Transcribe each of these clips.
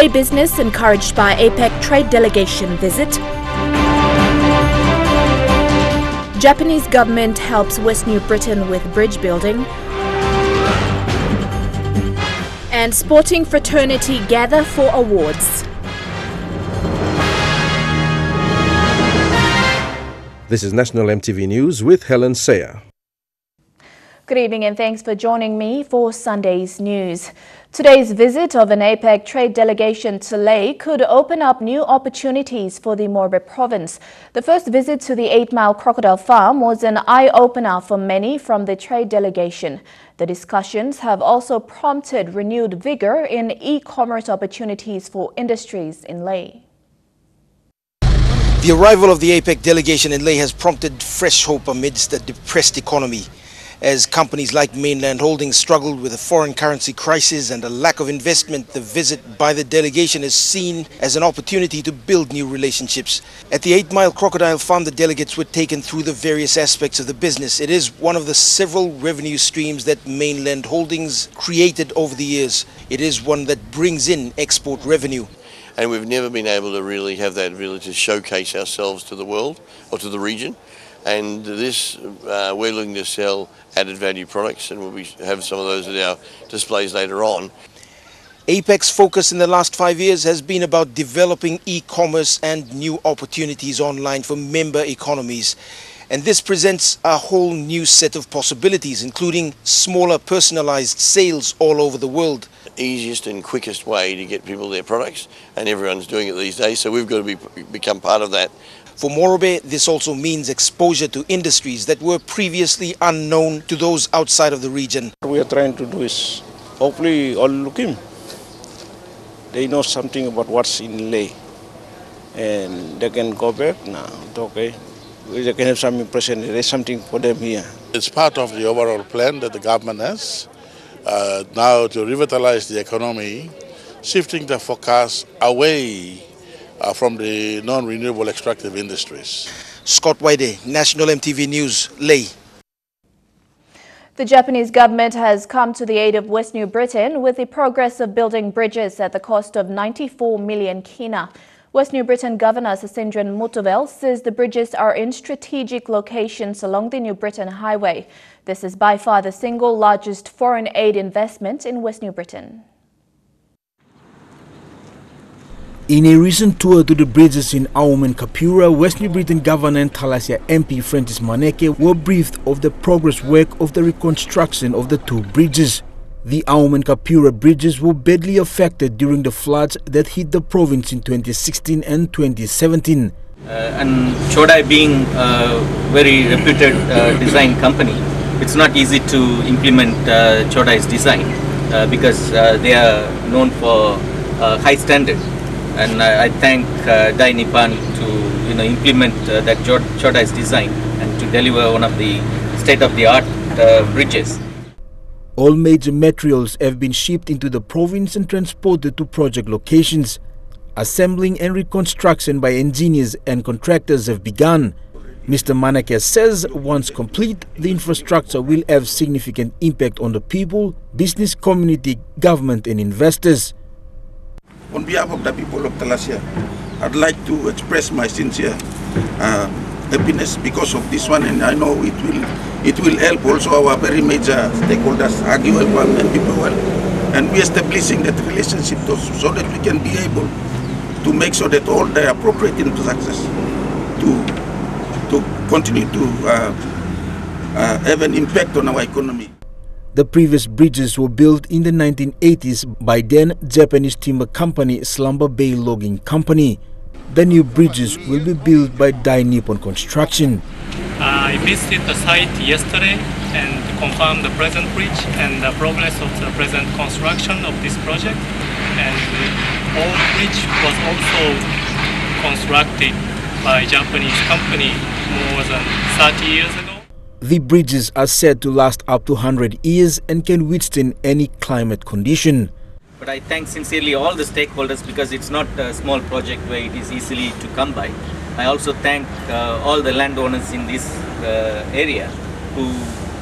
Lay business encouraged by APEC Trade Delegation visit. Japanese government helps West New Britain with bridge building. And sporting fraternity gather for awards. This is National EMTV News with Helen Sayer. Good evening and thanks for joining me for Sunday's news. Today's visit of an APEC trade delegation to Lay could open up new opportunities for the Morbe province. The first visit to the 8 Mile crocodile farm was an eye-opener for many from the trade delegation. The discussions have also prompted renewed vigor in e-commerce opportunities for industries in Lay. The arrival of the APEC delegation in Lay has prompted fresh hope amidst a depressed economy. As companies like Mainland Holdings struggled with a foreign currency crisis and a lack of investment, the visit by the delegation is seen as an opportunity to build new relationships. At the 8 Mile crocodile farm, the delegates were taken through the various aspects of the business. It is one of the several revenue streams that Mainland Holdings created over the years. It is one that brings in export revenue. And we've never been able to really have that ability to showcase ourselves to the world or to the region. And this, we're looking to sell added value products, and we'll have some of those at our displays later on. APEC's focus in the last 5 years has been about developing e-commerce and new opportunities online for member economies. And this presents a whole new set of possibilities, including smaller personalized sales all over the world. Easiest and quickest way to get people their products, and everyone's doing it these days, so we've got to become part of that. For Morobe, this also means exposure to industries that were previously unknown to those outside of the region. What we are trying to do is hopefully all look in. They know something about what's in Lay, and they can go back now. It's okay. They can have some impression. There's something for them here. It's part of the overall plan that the government has now to revitalize the economy, shifting the focus away from the non-renewable extractive industries. Scott Waide, National EMTV News, Lay. The Japanese government has come to the aid of West New Britain with the progress of building bridges at the cost of 94 million kina. West New Britain Governor Sasindran Mutuvel says the bridges are in strategic locations along the New Britain Highway. This is by far the single largest foreign aid investment in West New Britain. In a recent tour to the bridges in Aum and Kapura, West New Britain Governor and Thalasia MP Francis Maneke were briefed of the progress work of the reconstruction of the two bridges. The Aum and Kapura bridges were badly affected during the floods that hit the province in 2016 and 2017. And Chodai being a very reputed design company, it's not easy to implement Chodai's design because they are known for high standard. And I thank Dai Nippon to implement that Chodai's design and to deliver one of the state-of-the-art bridges. All major materials have been shipped into the province and transported to project locations. Assembling and reconstruction by engineers and contractors have begun. Mr. Manake says once complete, the infrastructure will have significant impact on the people, business community, government and investors. On behalf of the people of Thalasia, I'd like to express my sincere happiness because of this one, and I know it will help also our very major stakeholders, Agio and people well, and we are establishing that relationship so that we can be able to make sure that all the appropriate infrastructures to continue to have an impact on our economy. The previous bridges were built in the 1980s by then Japanese timber company Slumber Bay Logging Company. The new bridges will be built by Dai Nippon Construction. I visited the site yesterday and confirmed the present bridge and the progress of the present construction of this project. And the old bridge was also constructed by a Japanese company more than 30 years ago. The bridges are said to last up to 100 years and can withstand any climate condition. But I thank sincerely all the stakeholders because it's not a small project where it is easily to come by. I also thank all the landowners in this area who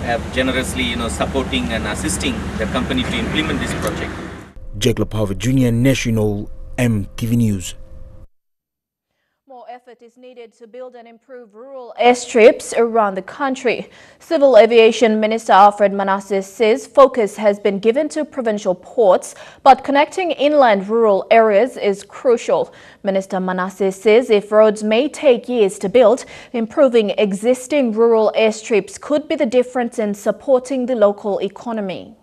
have generously supporting and assisting the company to implement this project. Jacob Harvey Jr., National MTV News. More effort is needed to build and improve rural airstrips around the country. Civil Aviation Minister Alfred Manasseh says focus has been given to provincial ports, but connecting inland rural areas is crucial. Minister Manasseh says if roads may take years to build, improving existing rural airstrips could be the difference in supporting the local economy.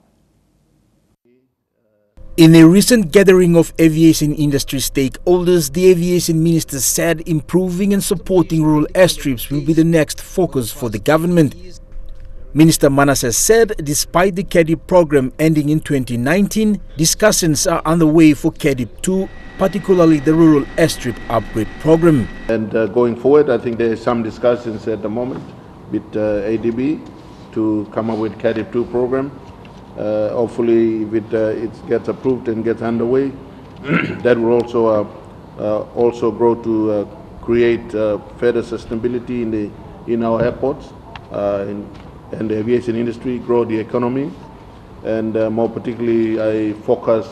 In a recent gathering of aviation industry stakeholders, the aviation minister said improving and supporting rural airstrips will be the next focus for the government. Minister Manasseh said despite the CADIP program ending in 2019, discussions are underway for CADIP 2, particularly the rural airstrip upgrade program. And going forward, I think there are some discussions at the moment with ADB to come up with CADIP 2 program. Hopefully, if it gets approved and gets underway, that will also grow to create further sustainability in our airports and the aviation industry, grow the economy, and more particularly, I focus,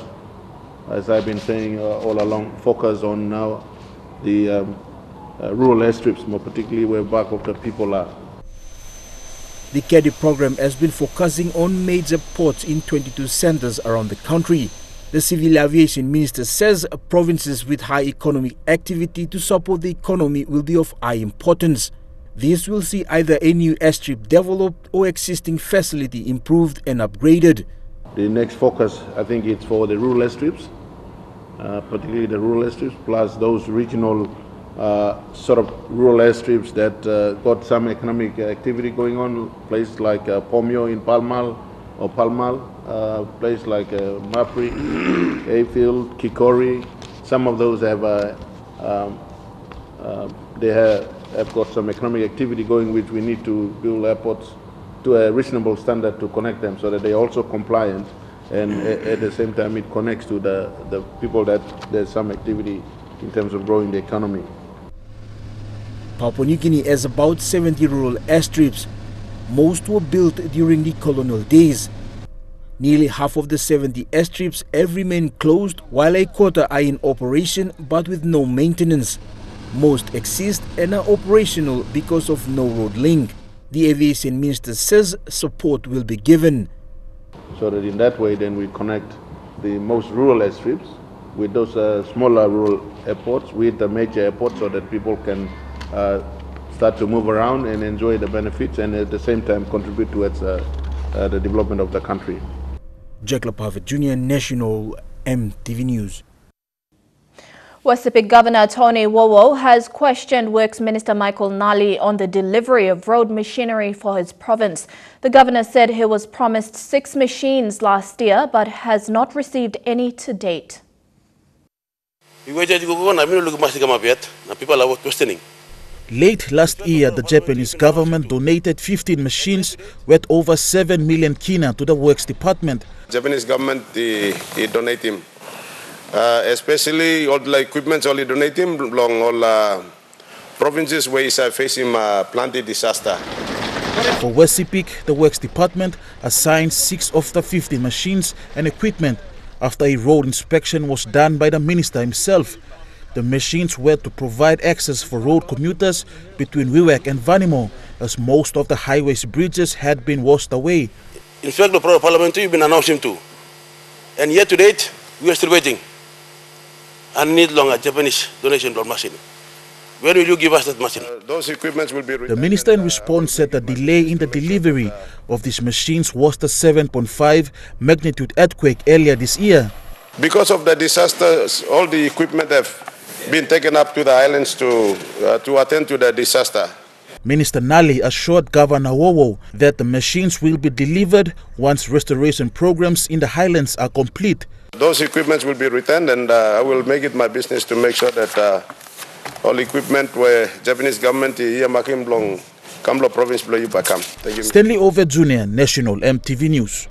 as I've been saying all along, focus on now the rural airstrips, more particularly where bulk of the people are. The CADIP program has been focusing on major ports in 22 centers around the country. The Civil Aviation Minister says provinces with high economic activity to support the economy will be of high importance. This will see either a new airstrip developed or existing facility improved and upgraded. The next focus, I think, is for the rural airstrips, particularly the rural airstrips, plus those regional sort of rural airstrips that got some economic activity going on, places like Pomio in Palmal, places like Mapri, Ayfield, Kikori. Some of those have have got some economic activity going, which we need to build airports to a reasonable standard to connect them so that they're also compliant, and at the same time it connects to the people that there's some activity in terms of growing the economy. Papua New Guinea has about 70 rural airstrips. Most were built during the colonial days. Nearly half of the 70 airstrips have remained closed, while a quarter are in operation but with no maintenance. Most exist and are operational because of no road link. The aviation minister says support will be given. So that in that way then we connect the most rural airstrips with those smaller rural airports with the major airports so that people can start to move around and enjoy the benefits and at the same time contribute towards the development of the country. Jack Lapave Jr., National MTV News. West APEC Governor Tony Wowo has questioned Works Minister Michael Nali on the delivery of road machinery for his province. The governor said he was promised 6 machines last year but has not received any to date. People are questioning. Late last year, the Japanese government donated 15 machines worth over 7 million kina to the Works Department. Japanese government, they donate him. Especially all the equipment only donate him along all provinces where is facing plenty disaster. For West APEC, the Works Department assigned 6 of the 15 machines and equipment after a road inspection was done by the minister himself. The machines were to provide access for road commuters between Wewak and Vanimo, as most of the highways bridges had been washed away. In fact, the Parliament you've been announcing too. And yet to date, we are still waiting. And need longer Japanese donation for machine. When will you give us that machine? Those equipments will be returned. The minister in response said the delay in the delivery of these machines was the 7.5 magnitude earthquake earlier this year. Because of the disasters, all the equipment have been taken up to the islands to attend to the disaster. Minister Nali assured Governor Wowo that the machines will be delivered once restoration programs in the highlands are complete. Those equipments will be returned, and I will make it my business to make sure that all equipment where Japanese government here making long Kamlo province blow you back. Thank you. Stanley Ove Jr., National MTV News.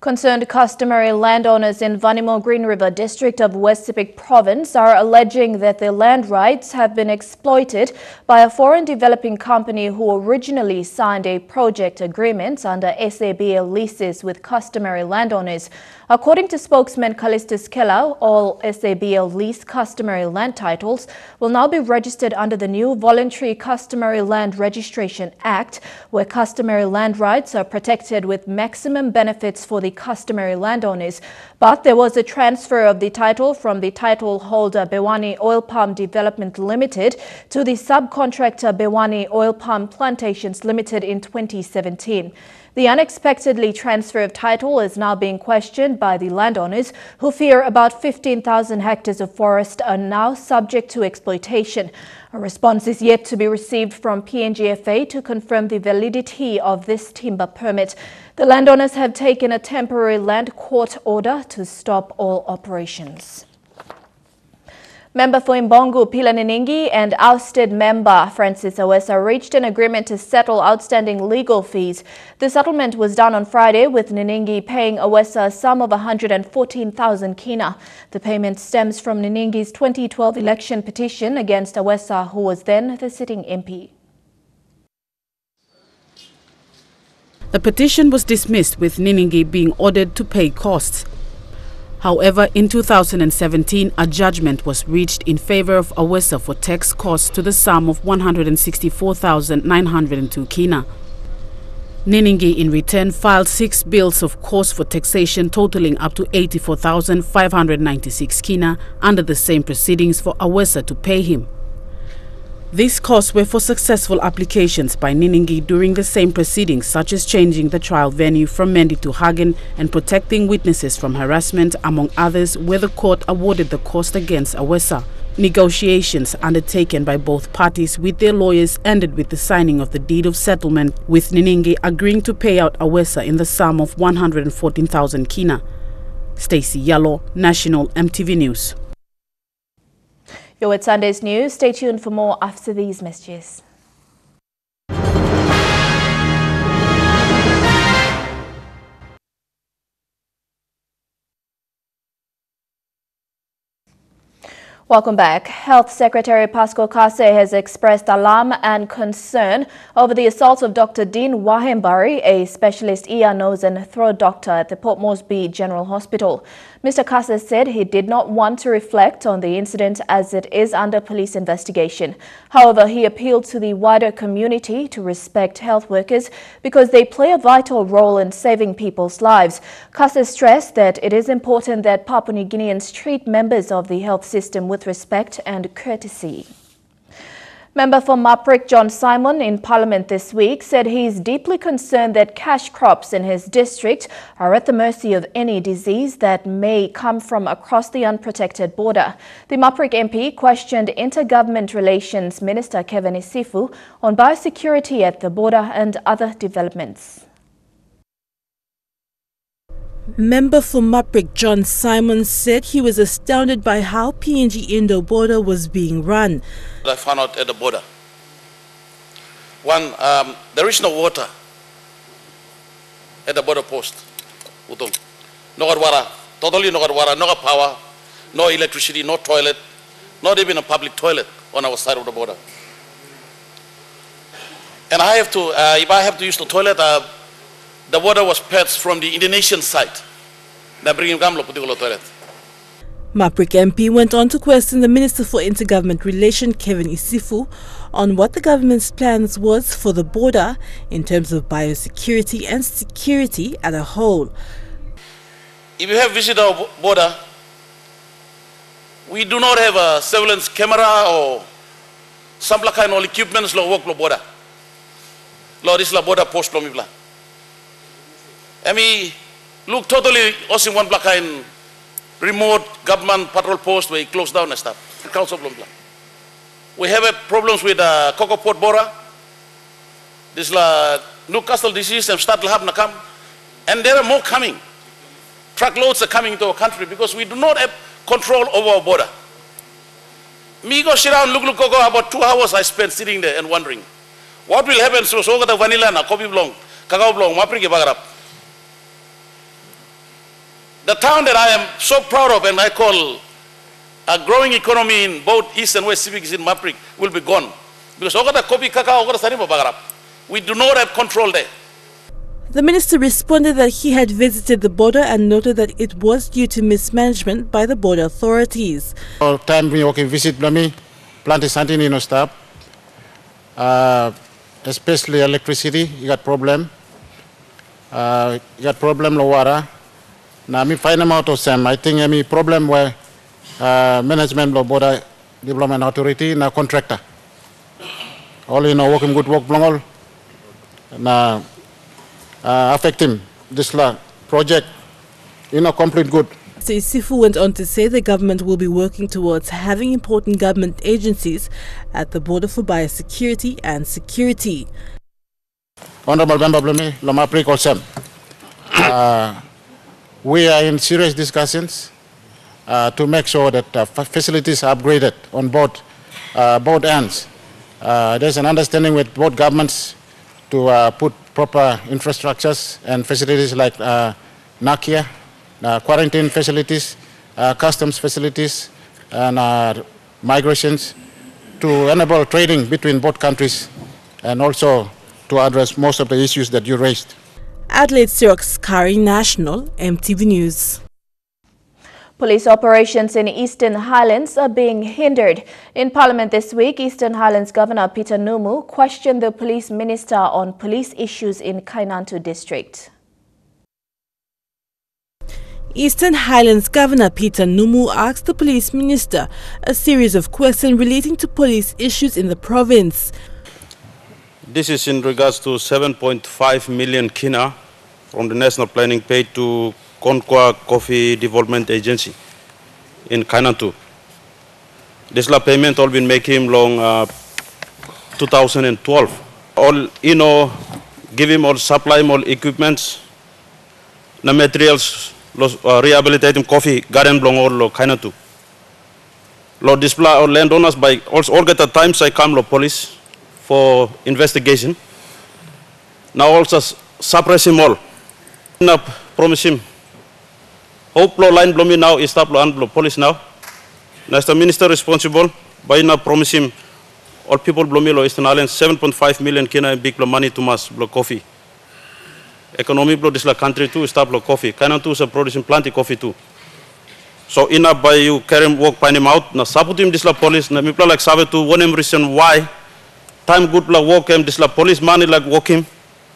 Concerned customary landowners in Vanimo Green River district of West Sepik province are alleging that their land rights have been exploited by a foreign developing company who originally signed a project agreement under SABL leases with customary landowners. According to spokesman Callistus Keller, all SABL lease customary land titles will now be registered under the new Voluntary Customary Land Registration Act, where customary land rights are protected with maximum benefits for the customary landowners. But there was a transfer of the title from the title holder Bewani Oil Palm Development Limited to the subcontractor Bewani Oil Palm Plantations Limited in 2017. The unexpectedly transfer of title is now being questioned by the landowners, who fear about 15,000 hectares of forest are now subject to exploitation. A response is yet to be received from PNGFA to confirm the validity of this timber permit. The landowners have taken a temporary land court order to stop all operations. Member for Imbongu, Pila Niningi, and ousted member Francis Awesa reached an agreement to settle outstanding legal fees. The settlement was done on Friday, with Niningi paying Awesa a sum of 114,000 kina. The payment stems from Niningi's 2012 election petition against Awesa, who was then the sitting MP. The petition was dismissed, with Niningi being ordered to pay costs. However, in 2017, a judgment was reached in favor of Awesa for tax costs to the sum of 164,902 kina. Niningi in return filed 6 bills of costs for taxation totaling up to 84,596 kina under the same proceedings for Awesa to pay him. These costs were for successful applications by Niningi during the same proceedings, such as changing the trial venue from Mendi to Hagen and protecting witnesses from harassment, among others, where the court awarded the cost against Awesa. Negotiations undertaken by both parties with their lawyers ended with the signing of the deed of settlement, with Niningi agreeing to pay out Awesa in the sum of 114,000 kina. Stacey Yallo, National MTV News. You're with Sunday's News. Stay tuned for more after these messages. Welcome back. Health Secretary Pasco Kase has expressed alarm and concern over the assault of Dr. Dean Wahembari, a specialist ear, nose and throat doctor at the Port Moresby General Hospital. Mr. Kase said he did not want to reflect on the incident as it is under police investigation. However, he appealed to the wider community to respect health workers because they play a vital role in saving people's lives. Kase stressed that it is important that Papua New Guineans treat members of the health system with respect and courtesy. Member for Maprik John Simon in Parliament this week said he is deeply concerned that cash crops in his district are at the mercy of any disease that may come from across the unprotected border. The Maprik MP questioned Intergovernment Relations Minister Kevin Isifu on biosecurity at the border and other developments. Member for Maprik John Simon said he was astounded by how PNG-Indo border was being run. I found out at the border. One, there is no water at the border post. No water, totally no water, no power, no electricity, no toilet, not even a public toilet on our side of the border. And I have to, if I have to use the toilet, the water was patched from the Indonesian side. They bring him to particular toilet. Maprik MP went on to question the Minister for Intergovernment Relations, Kevin Isifu, on what the government's plans was for the border in terms of biosecurity and security as a whole. If you have visited our border, we do not have a surveillance camera or some kind of equipment to work the border. This is the border post. I mean, look totally also one black in remote government patrol post where he closed down and stuff. We have problems with Coco Port Bora. This Newcastle disease and start to have come. And there are more coming. Truckloads are coming to our country because we do not have control over our border. Me go sit down, look, about 2 hours I spent sitting there and wondering what will happen. So the vanilla na coffee blong, cacao blong, maprike bagarap. The town that I am so proud of and I call a growing economy in both East and West Civics in Maprik will be gone. Because we do not have control there. The minister responded that he had visited the border and noted that it was due to mismanagement by the border authorities. All time we working visit me, plant something in stop. Especially electricity, you got problem. You got problem with water. Now me find them out of some. I think any problem where management of border development authority na contractor. All working good work long all. Na affect him this project complete good. Mr. Isifu went on to say the government will be working towards having important government agencies at the border for biosecurity and security. Honorable Member Blumi, Lamaprik also. We are in serious discussions to make sure that facilities are upgraded on both ends. There's an understanding with both governments to put proper infrastructures and facilities like NACIA, quarantine facilities, customs facilities, and migrations to enable trading between both countries and also to address most of the issues that you raised. Adelaide Xerox Kari National, EMTV News. Police operations in Eastern Highlands are being hindered. In Parliament this week, Eastern Highlands Governor Peter Numu questioned the police minister on police issues in Kainantu district. Eastern Highlands Governor Peter Numu asked the police minister a series of questions relating to police issues in the province. This is in regards to 7.5 million kina from the National Planning paid to Conqua Coffee Development Agency in Kainantu. This payment all been making long 2012. All give him all supply him all equipments, the materials, rehabilitate him coffee garden belong all Kainantu. Lo display all landowners by all get at times I come lo police for investigation. Now also suppress him all. Promise him. Hope lo line blow me now is stop lo and blow police now. Now the minister responsible by now promise him all people blow me lo Eastern Highlands 7.5 million kina big lo money to mass blow coffee. Economy blow this la country too stop blow coffee. Kainantu is producing plenty coffee too. So enough by you carry him work find him out. Now support him this la police. Now me like sabe to one reason why time good la work him this la police money like work him.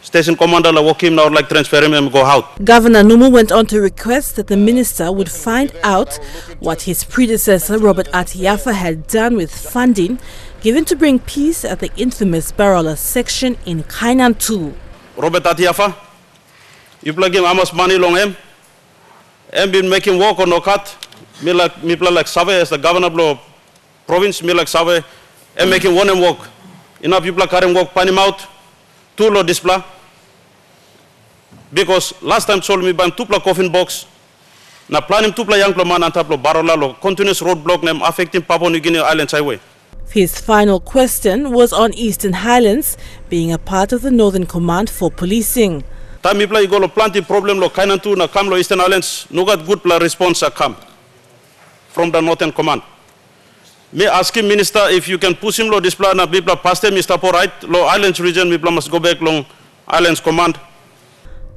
Station commander la work him now like transfer him and go out. Governor Numu went on to request that the minister would find out what his predecessor Robert Atiafa had done with funding given to bring peace at the infamous Barola section in Kainantu. Robert Atiafa, you plug him how much money long him? And been making work or no cut. Me like Save as the governor of province, me like Save and making one and work. Enough people carrying work, pan him out. Two lo display. Because last time told me by tupla coffin box. Na plan him tupla young man and taplo Barola lo continuous roadblock name affecting Papua New Guinea Islands Highway. His final question was on Eastern Highlands being a part of the Northern Command for Policing. Time me play go lo plenty problem lo Kainantu na come lo Eastern Highlands no got good response come from the Northern Command. Me asking minister if you can push him lo display na people past him Mr. right lo Islands region people must go back long Islands Command.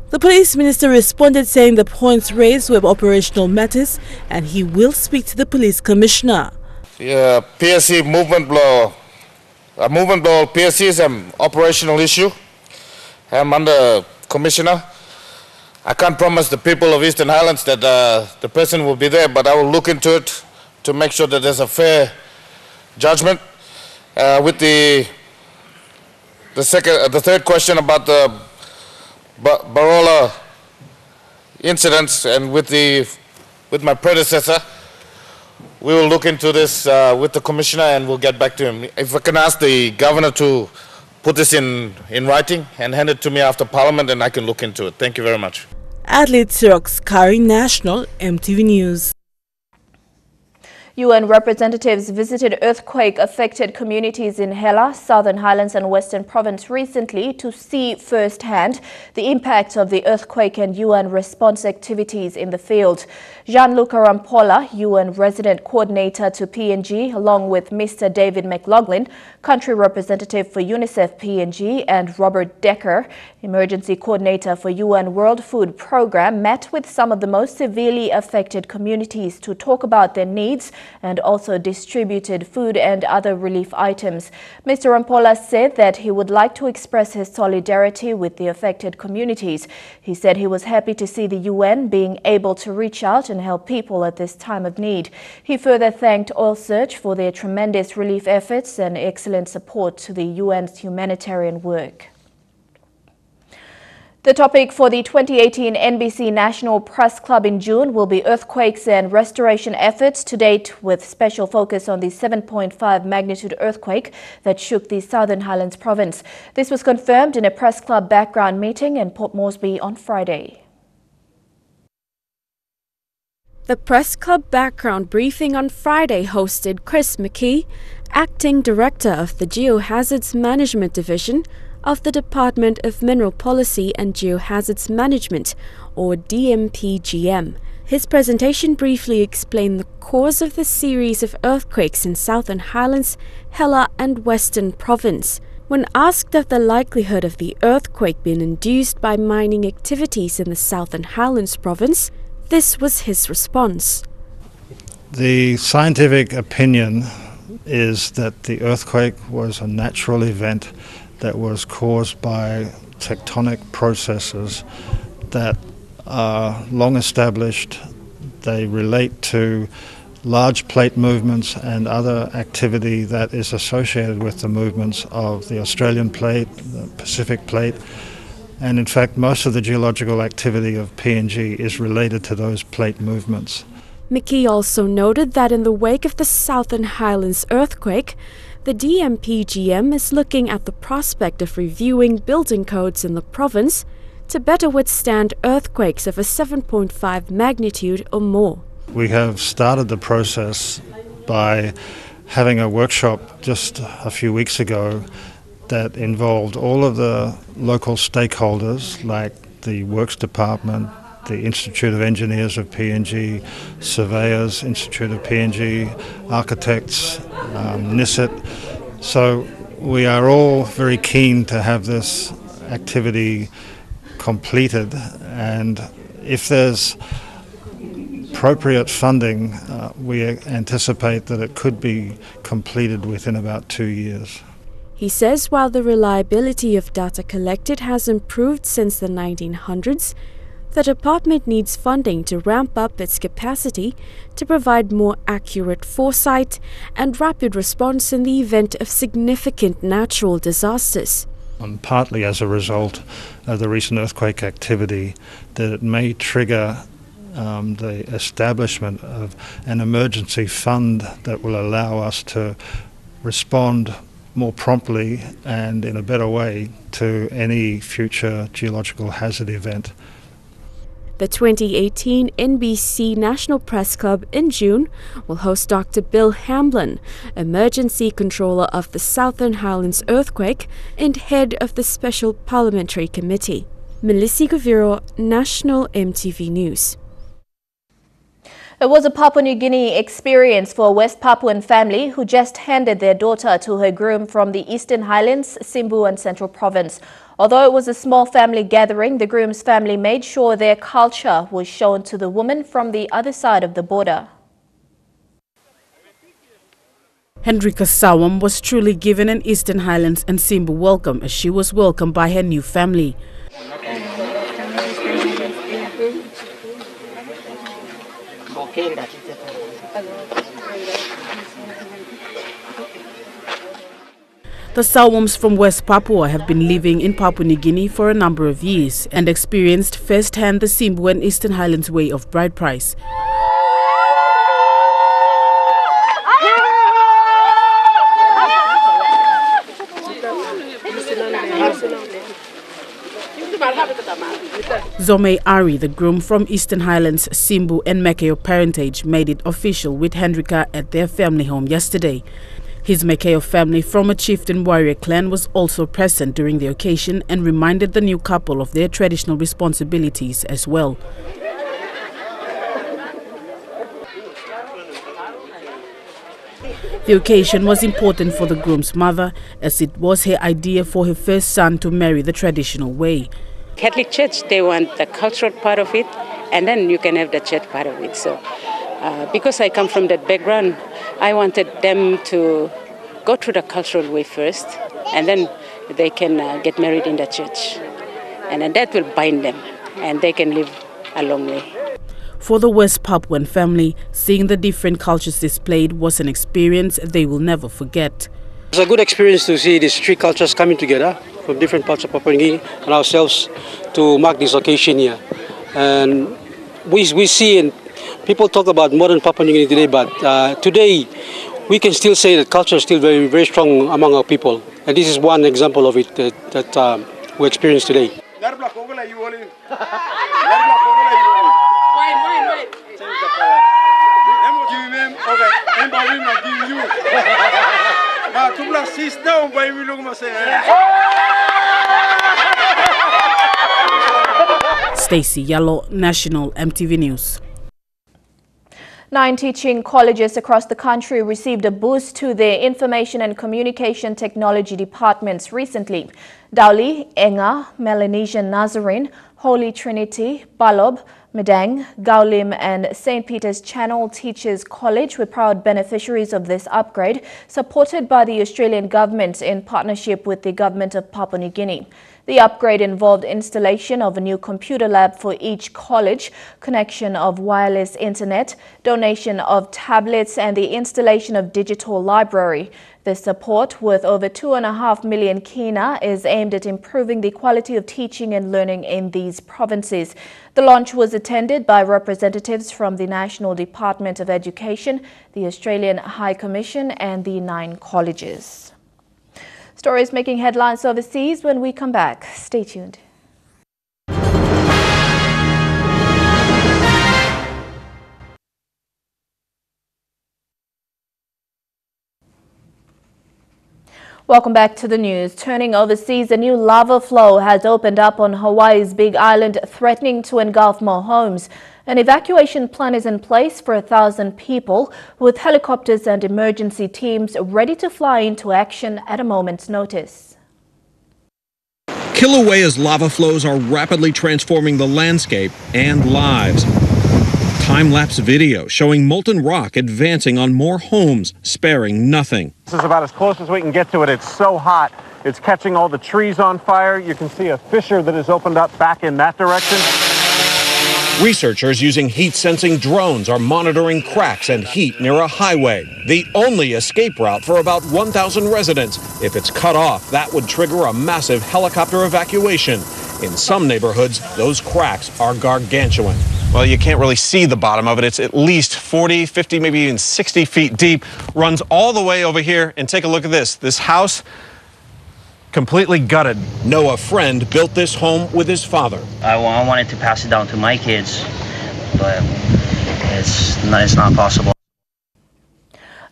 The police minister responded saying the points raised were operational matters and he will speak to the police commissioner. Yeah, PSC movement blow PSC is an operational issue. I'm under commissioner. I can't promise the people of Eastern Highlands that the person will be there, but I will look into it to make sure that there's a fair judgment. With the third question about the Barola incidents and with my predecessor, we will look into this with the commissioner and we'll get back to him. If I can ask the governor to put this in writing and hand it to me after Parliament, and I can look into it. Thank you very much. Adelaide Xerox Kari National, EMTV News. UN representatives visited earthquake-affected communities in Hela, Southern Highlands and Western Province recently to see firsthand the impact of the earthquake and UN response activities in the field. Gianluca Rampolla, UN resident coordinator to PNG, along with Mr. David McLaughlin, country representative for UNICEF PNG, and Robert Decker, emergency coordinator for UN World Food Programme, met with some of the most severely affected communities to talk about their needs and also distributed food and other relief items. Mr. Rampolla said that he would like to express his solidarity with the affected communities. He said he was happy to see the UN being able to reach out and help people at this time of need. He further thanked Oil Search for their tremendous relief efforts and excellent support to the UN's humanitarian work. The topic for the 2018 NBC National Press Club in June will be earthquakes and restoration efforts to date, with special focus on the 7.5 magnitude earthquake that shook the Southern Highlands province. This was confirmed in a press club background meeting in Port Moresby on Friday. The press club background briefing on Friday hosted Chris McKee, acting director of the Geohazards Management Division of the Department of Mineral Policy and Geohazards Management, or DMPGM. His presentation briefly explained the cause of the series of earthquakes in Southern Highlands, Hela and Western Province. When asked of the likelihood of the earthquake being induced by mining activities in the Southern Highlands province, this was his response. The scientific opinion is that the earthquake was a natural event that was caused by tectonic processes that are long established. They relate to large plate movements and other activity that is associated with the movements of the Australian plate, the Pacific plate, and in fact most of the geological activity of PNG is related to those plate movements. McKee also noted that in the wake of the Southern Highlands earthquake, the DMPGM is looking at the prospect of reviewing building codes in the province to better withstand earthquakes of a 7.5 magnitude or more. We have started the process by having a workshop just a few weeks ago that involved all of the local stakeholders like the Works Department, the Institute of Engineers of PNG, surveyors, Institute of PNG, architects, NISIT. So we are all very keen to have this activity completed, and if there's appropriate funding, we anticipate that it could be completed within about 2 years. He says while the reliability of data collected has improved since the 1900s, the department needs funding to ramp up its capacity to provide more accurate foresight and rapid response in the event of significant natural disasters. And partly as a result of the recent earthquake activity, that it may trigger the establishment of an emergency fund that will allow us to respond more promptly and in a better way to any future geological hazard event. The 2018 NBC National Press Club in June will host Dr. Bill Hamblin, Emergency Controller of the Southern Highlands earthquake and head of the Special Parliamentary Committee. Melissa Gaviro, National EMTV News. It was a Papua New Guinea experience for a West Papuan family who just handed their daughter to her groom from the Eastern Highlands, Simbu and Central Province. Although it was a small family gathering, the groom's family made sure their culture was shown to the woman from the other side of the border. Hendrika Sawam was truly given an Eastern Highlands and Simbu welcome as she was welcomed by her new family. The Sawams from West Papua have been living in Papua New Guinea for a number of years and experienced firsthand the Simbu and Eastern Highlands way of bride price. Zome Ari, the groom from Eastern Highlands, Simbu and Mekeo parentage, made it official with Hendrika at their family home yesterday. His Mekeo family from a chieftain warrior clan was also present during the occasion and reminded the new couple of their traditional responsibilities as well. The occasion was important for the groom's mother, as it was her idea for her first son to marry the traditional way. Catholic Church, they want the cultural part of it, and then you can have the church part of it. So, because I come from that background, I wanted them to go through the cultural way first, and then they can get married in the church. And then that will bind them, and they can live a long way. For the West Papuan family, seeing the different cultures displayed was an experience they will never forget. It's a good experience to see these three cultures coming together from different parts of Papua New Guinea and ourselves to mark this occasion here. And we see, and people talk about modern Papua New Guinea today, but today we can still say that culture is still very, very strong among our people. And this is one example of it that we experience today. Stacey Yallo, National EMTV News. 9 teaching colleges across the country received a boost to their information and communication technology departments recently. Dauli, Enga, Melanesian Nazarene, Holy Trinity, Balob, Medang, Gaulim and St. Peter's Channel Teachers College were proud beneficiaries of this upgrade, supported by the Australian government in partnership with the government of Papua New Guinea. The upgrade involved installation of a new computer lab for each college, connection of wireless internet, donation of tablets and the installation of digital library. The support, worth over 2.5 million kina, is aimed at improving the quality of teaching and learning in these provinces. The launch was attended by representatives from the National Department of Education, the Australian High Commission and the 9 colleges. Stories making headlines overseas when we come back. Stay tuned. Welcome back to the news. Turning overseas, a new lava flow has opened up on Hawaii's Big Island, threatening to engulf more homes. An evacuation plan is in place for 1,000 people, with helicopters and emergency teams ready to fly into action at a moment's notice. Kilauea's lava flows are rapidly transforming the landscape and lives. Time-lapse video showing molten rock advancing on more homes, sparing nothing. This is about as close as we can get to it. It's so hot. It's catching all the trees on fire. You can see a fissure that has opened up back in that direction. Researchers using heat-sensing drones are monitoring cracks and heat near a highway, the only escape route for about 1,000 residents. If it's cut off, that would trigger a massive helicopter evacuation. In some neighborhoods, those cracks are gargantuan. Well, you can't really see the bottom of it. It's at least 40, 50, maybe even 60 feet deep. Runs all the way over here. And take a look at this. This house, completely gutted. Noah Friend built this home with his father. I wanted to pass it down to my kids, but it's not possible.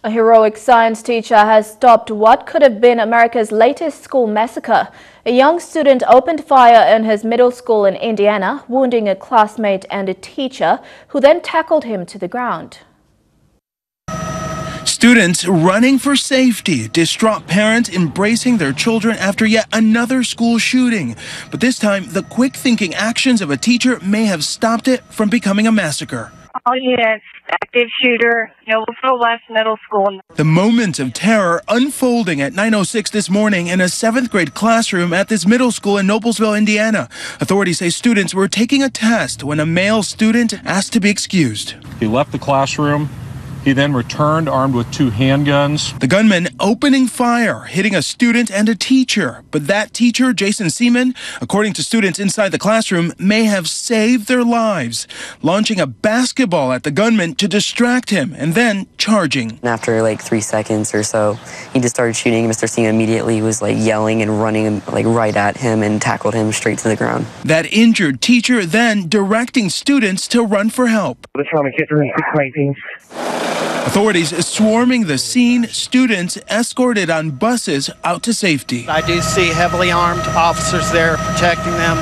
A heroic science teacher has stopped what could have been America's latest school massacre. A young student opened fire in his middle school in Indiana, wounding a classmate and a teacher, who then tackled him to the ground. Students running for safety, distraught parents embracing their children after yet another school shooting. But this time, the quick-thinking actions of a teacher may have stopped it from becoming a massacre. Oh, yes, active shooter, Hillsville West Middle School. The moment of terror unfolding at 9:06 this morning in a 7th grade classroom at this middle school in Noblesville, Indiana. Authorities say students were taking a test when a male student asked to be excused. He left the classroom, He then returned armed with 2 handguns. The gunman opening fire, hitting a student and a teacher. But that teacher, Jason Seaman, according to students inside the classroom, may have saved their lives, launching a basketball at the gunman to distract him and then charging. After like 3 seconds or so, he just started shooting. Mr. Seaman immediately was like yelling and running like right at him and tackled him straight to the ground. That injured teacher then directing students to run for help. We're trying to get through things. Authorities swarming the scene, students escorted on buses out to safety. I do see heavily armed officers there protecting them,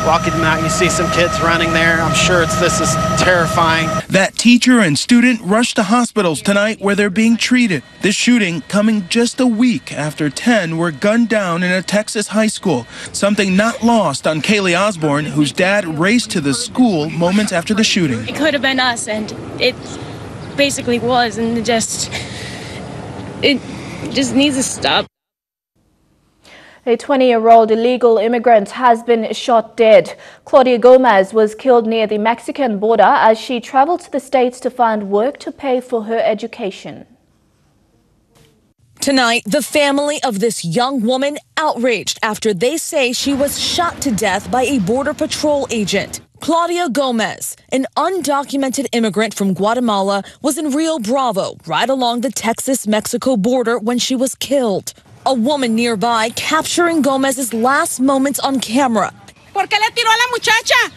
walking them out. You see some kids running there. I'm sure this is terrifying. That teacher and student rushed to hospitals tonight where they're being treated. This shooting coming just a week after 10 were gunned down in a Texas high school, something not lost on Kaylee Osborne, whose dad raced to the school moments after the shooting. It could have been us, and it basically was, and it just needs to stop. A 20-year-old illegal immigrant has been shot dead. Claudia Gomez was killed near the Mexican border as she traveled to the States to find work to pay for her education. Tonight, the family of this young woman outraged after they say she was shot to death by a Border Patrol agent. Claudia Gomez, an undocumented immigrant from Guatemala, was in Rio Bravo, right along the Texas-Mexico border when she was killed. A woman nearby capturing Gomez's last moments on camera. ¿Por qué le tiró a la muchacha?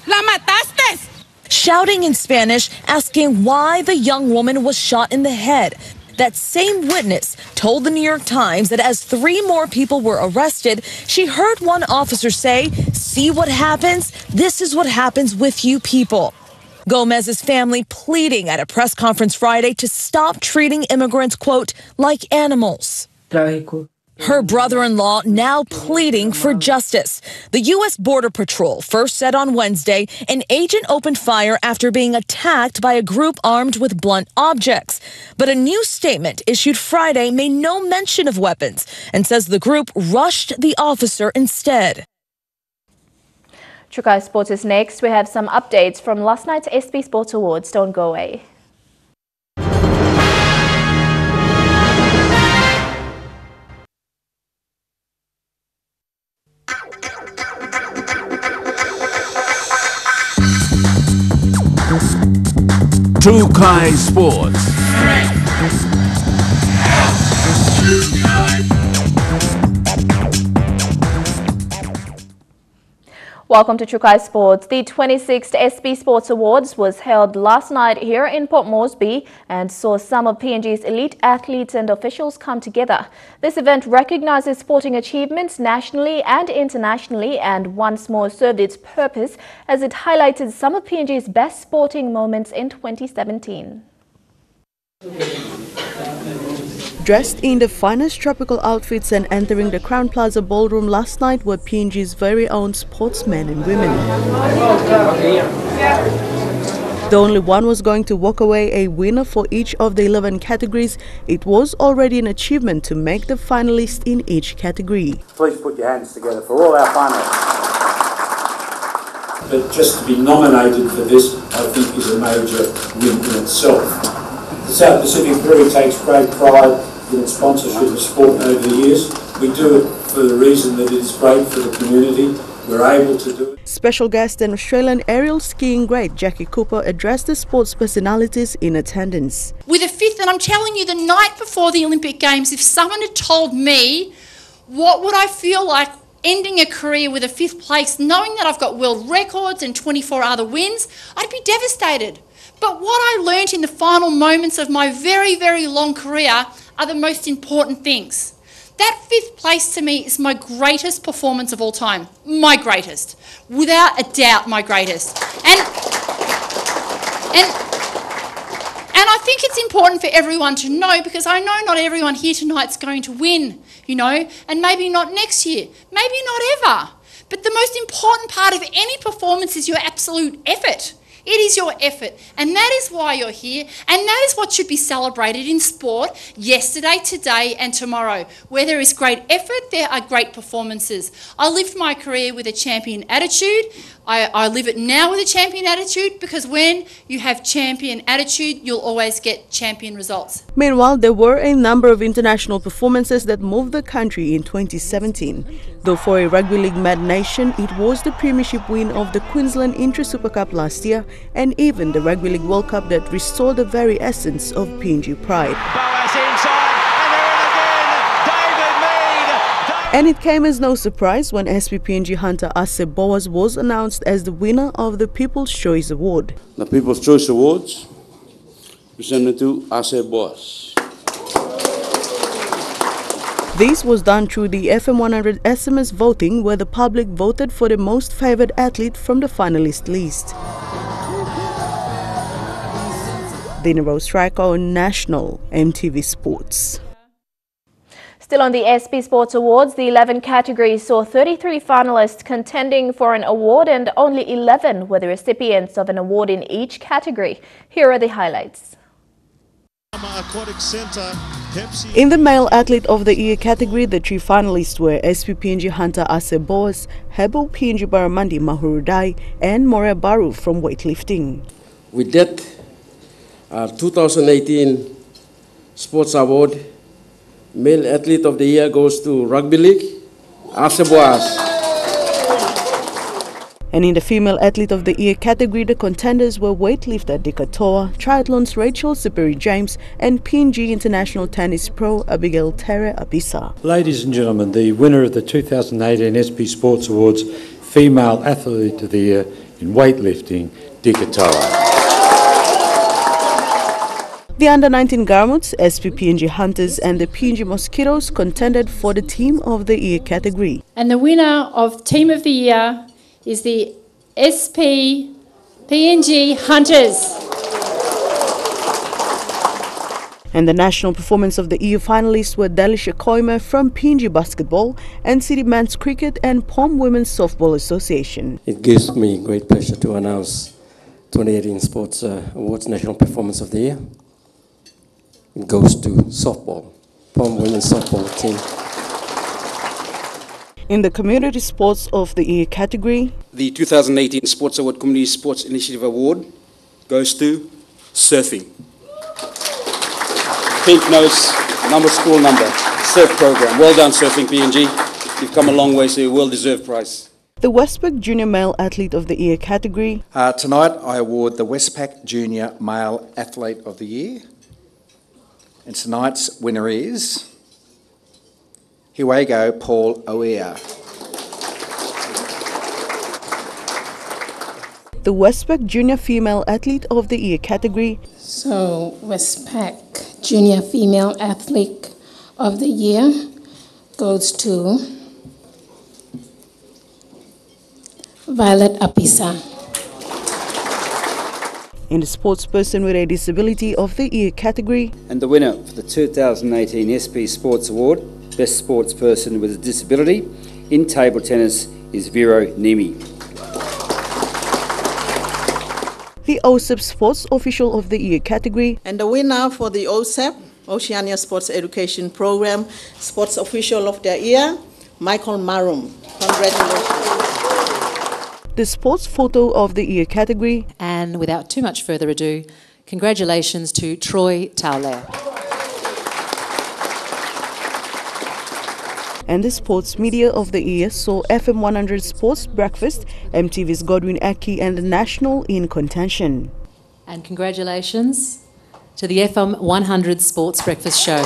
La mataste. Shouting in Spanish, asking why the young woman was shot in the head. That same witness told the New York Times that as 3 more people were arrested, she heard one officer say, "See what happens? This is what happens with you people." Gomez's family pleading at a press conference Friday to stop treating immigrants, quote, like animals. Her brother-in-law now pleading for justice. The U.S. Border Patrol first said on Wednesday an agent opened fire after being attacked by a group armed with blunt objects. But a new statement issued Friday made no mention of weapons and says the group rushed the officer instead. Trukai Sports is next. We have some updates from last night's SB Sports Awards. Don't go away. Trukai Sports. Welcome to Trukai Sports. The 26th SB Sports Awards was held last night here in Port Moresby and saw some of PNG's elite athletes and officials come together. This event recognizes sporting achievements nationally and internationally and once more served its purpose as it highlighted some of PNG's best sporting moments in 2017. Dressed in the finest tropical outfits and entering the Crown Plaza Ballroom last night were PNG's very own sportsmen and women. The only one was going to walk away a winner for each of the 11 categories. It was already an achievement to make the finalists in each category. Please put your hands together for all our finalists. But just to be nominated for this, I think, is a major win in itself. The South Pacific Brewery takes great pride in its sponsorship of sport over the years. We do it for the reason that it's great for the community. We're able to do it. Special guest and Australian aerial skiing great Jackie Cooper addressed the sports personalities in attendance. With a 5th, and I'm telling you, the night before the Olympic Games, if someone had told me what would I feel like ending a career with a 5th place, knowing that I've got world records and 24 other wins, I'd be devastated. But what I learnt in the final moments of my very, very long career are the most important things. That 5th place to me is my greatest performance of all time. My greatest. Without a doubt, my greatest. And I think it's important for everyone to know, because I know not everyone here tonight's going to win, you know, and maybe not next year, maybe not ever. But the most important part of any performance is your absolute effort. It is your effort, and that is why you're here, and that is what should be celebrated in sport yesterday, today and tomorrow. Where there is great effort, there are great performances. I lived my career with a champion attitude. I live it now with a champion attitude, because when you have champion attitude, you'll always get champion results. Meanwhile, there were a number of international performances that moved the country in 2017. Though for a rugby league mad nation, it was the premiership win of the Queensland Intra-Super Cup last year, and even the Rugby League World Cup that restored the very essence of PNG pride. And it came as no surprise when SPPNG hunter Ase Boas was announced as the winner of the People's Choice Award. The People's Choice Awards presented to Ase Boas. This was done through the FM100 SMS voting, where the public voted for the most favoured athlete from the finalist list. Dina Rose Striker on National EMTV Sports. Still on the SP Sports Awards, the 11 categories saw 33 finalists contending for an award, and only 11 were the recipients of an award in each category. Here are the highlights. In the Male Athlete of the Year category, the 3 finalists were SPPNG hunter Ase Boas, Hebo PNG Baramandi Mahurudai, and Morea Baru from weightlifting. With that, 2018 Sports Award, Male Athlete of the Year goes to Rugby League, Ase Boas. And in the Female Athlete of the Year category, the contenders were weightlifter Dikatoa, triathlons Rachel Siperi James, and PNG International Tennis Pro Abigail Tere Abisa. Ladies and gentlemen, the winner of the 2018 SP Sports Awards, Female Athlete of the Year in weightlifting, Dikatoa. The Under-19 Garmuts, SPPNG Hunters and the PNG Mosquitoes contended for the Team of the Year category. And the winner of Team of the Year is the SPPNG Hunters. And the National Performance of the Year finalists were Delisha Koima from PNG Basketball and City Men's Cricket and POM Women's Softball Association. It gives me great pleasure to announce 2018 Sports Awards National Performance of the Year. It goes to softball, POM Women's Softball Team. In the Community Sports of the Year category, the 2018 Sports Award Community Sports Initiative Award goes to surfing. Pink nose, school number, surf program. Well done, Surfing PNG. You've come a long way, so a well-deserved prize. The Westpac Junior Male Athlete of the Year category. Tonight I award the Westpac Junior Male Athlete of the Year. And tonight's winner is Hiwego Paul Oea. The Westpac Junior Female Athlete of the Year category. So, Westpac Junior Female Athlete of the Year goes to Violet Apisa. In the Sportsperson with a Disability of the Year category. And the winner for the 2018 SP Sports Award, Best Sportsperson with a Disability in Table Tennis is Vero Nimi. The OSEP Sports Official of the Year category. And the winner for the OSEP, Oceania Sports Education Program, Sports Official of the Year, Michael Marum. Congratulations. The Sports Photo of the Year category. And without too much further ado, congratulations to Troy Taulea. And the Sports Media of the Year saw FM100 Sports Breakfast, MTV's Godwin Aki and the National in contention. And congratulations to the FM100 Sports Breakfast Show.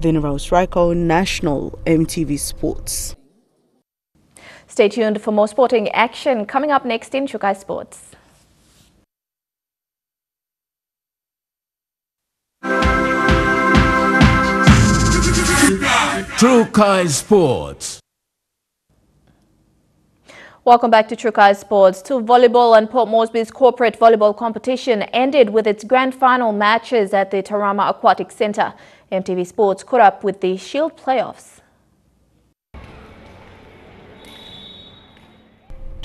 Dina Rose Striker, National MTV Sports. Stay tuned for more sporting action coming up next in Trukai Sports. Trukai Sports. Welcome back to Trukai Sports. Two volleyball and Port Moresby's corporate volleyball competition ended with its grand final matches at the Tarama Aquatic Centre. MTV Sports caught up with the Shield playoffs.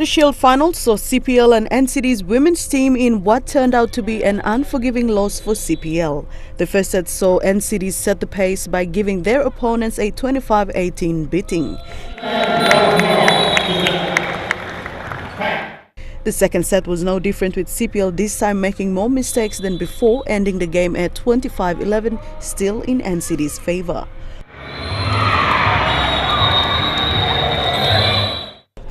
The Shield Finals saw CPL and NCD's women's team in what turned out to be an unforgiving loss for CPL. The first set saw NCD set the pace by giving their opponents a 25-18 beating. The second set was no different, with CPL this time making more mistakes than before, ending the game at 25-11, still in NCD's favour.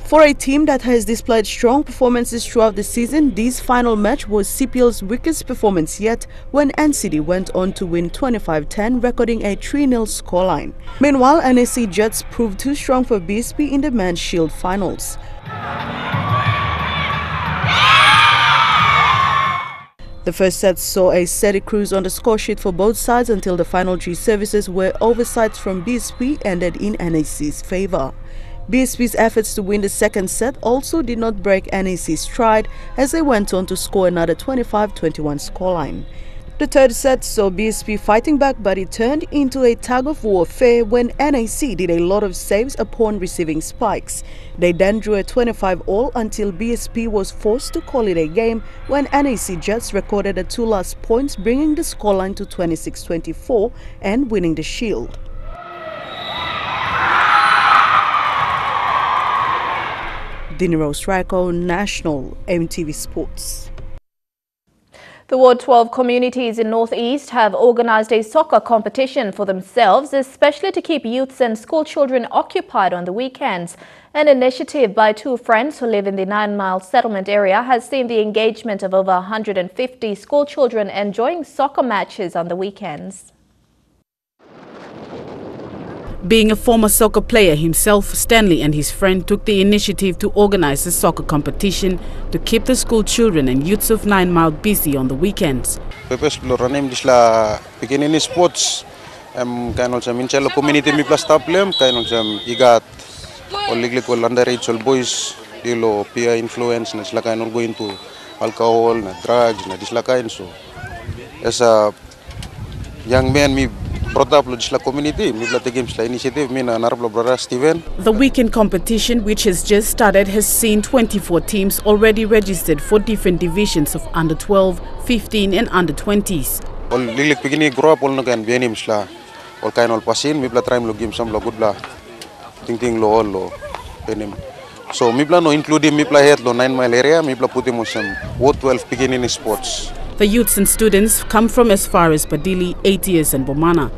For a team that has displayed strong performances throughout the season, this final match was CPL's weakest performance yet, when NCD went on to win 25-10, recording a 3-0 scoreline. Meanwhile, NSC Jets proved too strong for BSP in the Men's Shield Finals. The first set saw a steady cruise on the scoresheet for both sides until the final 3 services, where oversights from BSP ended in NAC's favour. BSP's efforts to win the second set also did not break NAC's stride, as they went on to score another 25-21 scoreline. The third set saw BSP fighting back, but it turned into a tug-of-war affair when NAC did a lot of saves upon receiving spikes. They then drew a 25-all until BSP was forced to call it a game when NAC Jets recorded the 2 last points, bringing the scoreline to 26-24 and winning the Shield. Dinero Straco, National EMTV Sports. The Ward 12 communities in North East have organised a soccer competition for themselves, especially to keep youths and school children occupied on the weekends. An initiative by 2 friends who live in the 9 Mile settlement area has seen the engagement of over 150 school children enjoying soccer matches on the weekends. Being a former soccer player himself, Stanley and his friend took the initiative to organize a soccer competition to keep the school children and youths of 9 Mile busy on the weekends. Sports, community mi plus problem, igat underage boys, peer influence, going to alcohol, drugs, so as a young man, me the weekend competition, which has just started, has seen 24 teams already registered for different divisions of under 12, 15 and under 20s. So no including 9 Mile area, put him some Ward 12 beginning sports. The youths and students come from as far as Badili, 8 years and Bomana.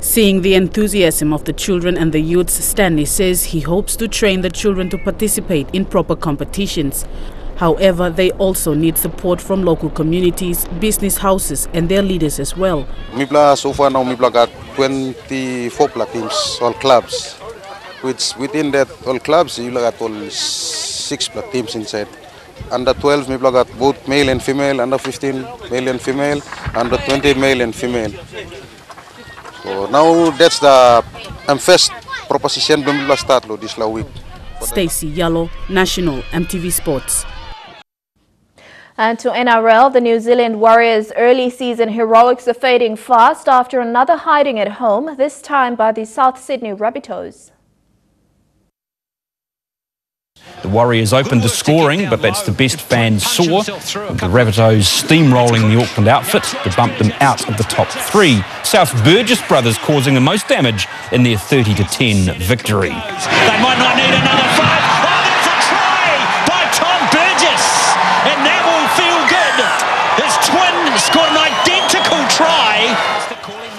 Seeing the enthusiasm of the children and the youths, Stanley says he hopes to train the children to participate in proper competitions. However, they also need support from local communities, business houses and their leaders as well. So far now, got 24 teams, all clubs. Which within that all clubs, you got all 6 teams inside. Under 12, we got both male and female. Under 15, male and female. Under 20, male and female. So now that's the first proposition we will start this week. Stacey Yellow, National EMTV Sports. And to NRL, the New Zealand Warriors' early season heroics are fading fast after another hiding at home, this time by the South Sydney Rabbitohs. The Warriors opened the scoring, but that's the best fans saw, with the Rabbitohs steamrolling the Auckland outfit to bump them out of the top 3. South Burgess brothers causing the most damage in their 30-10 victory. They might not need another 5. Oh, that's a try by Tom Burgess, and that will feel good. His twin scored an identical try.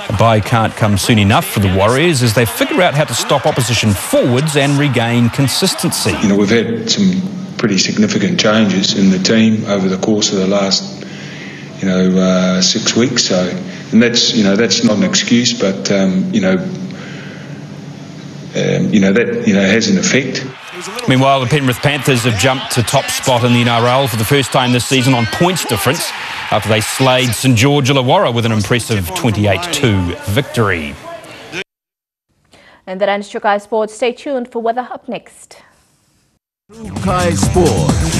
A bye can't come soon enough for the Warriors as they figure out how to stop opposition forwards and regain consistency. You know, we've had some pretty significant changes in the team over the course of the last, 6 weeks. So, and that's not an excuse, but that has an effect. Meanwhile, the Penrith Panthers have jumped to top spot in the NRL for the first time this season on points difference after they slayed St George Illawarra with an impressive 28-2 victory. And that ends Trukai Sports. Stay tuned for weather up next. Trukai Sports.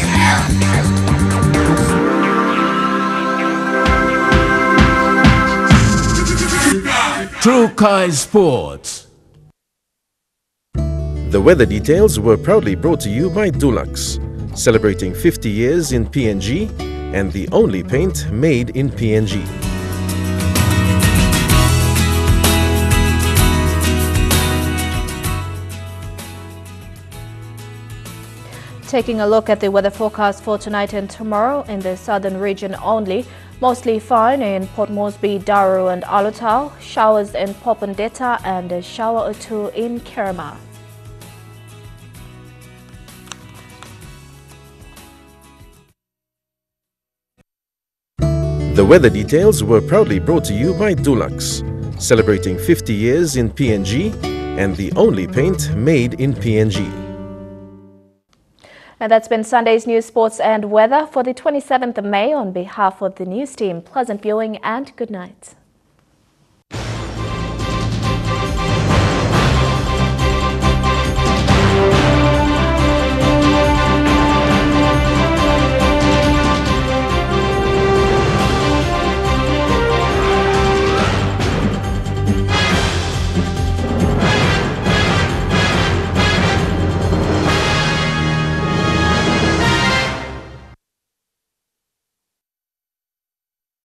Trukai Sports. The weather details were proudly brought to you by Dulux, celebrating 50 years in PNG and the only paint made in PNG. Taking a look at the weather forecast for tonight and tomorrow in the southern region only. Mostly fine in Port Moresby, Daru and Alotau. Showers in Popondetta and a shower or two in Kerema. The weather details were proudly brought to you by Dulux, celebrating 50 years in PNG and the only paint made in PNG. And that's been Sunday's news, sports and weather for the 27th of May. On behalf of the news team, pleasant viewing and good night.